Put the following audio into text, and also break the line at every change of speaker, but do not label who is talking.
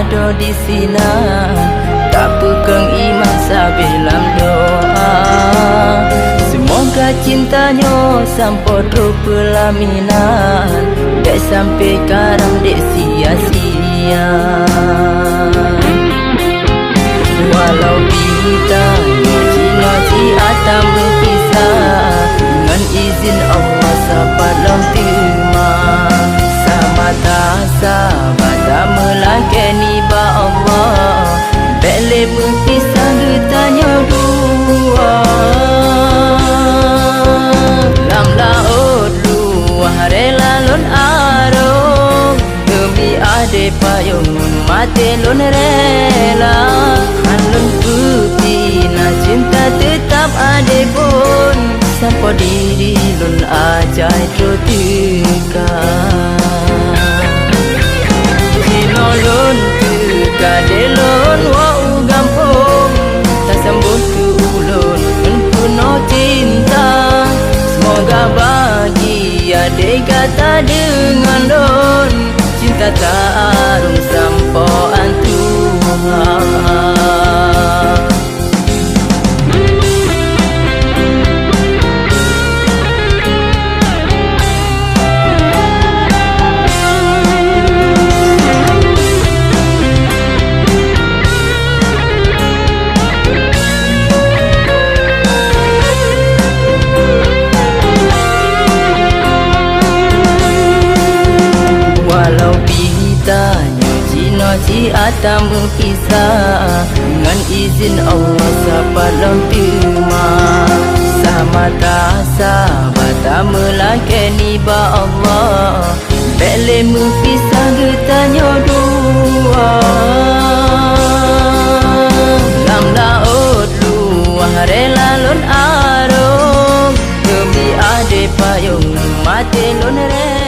ada di sini, tak pegang iman sabilam doa. Semoga cintanya sampai terus pelaminan, dek sampai karam dek sia-sia. Walau kita ngaji atam berpisah, dengan izin Allah sapalam terima. Sama tak sahabat tak melangkani ba Allah, bele berpisah getanya dua. Lam laut luah rela lon arong, demi ade payung mati lon rela. Hanun putih na cinta tetap ade pun, sampai diri lon ajai trotika. Cino lon tuka de lon wau gampung, tak sambut ke ulun penuh cinta. Semoga bahagia de kata dengan lon, cinta tak arung sampai antua. Walau ditanya Cino atam berkisah, dengan izin Allah sapalam terima. Sama tak sahabat tak melangkani ba Allah, bele berpisah getanya dua. Lam laut luah rela lon arung, demi ade payung mati lon rela.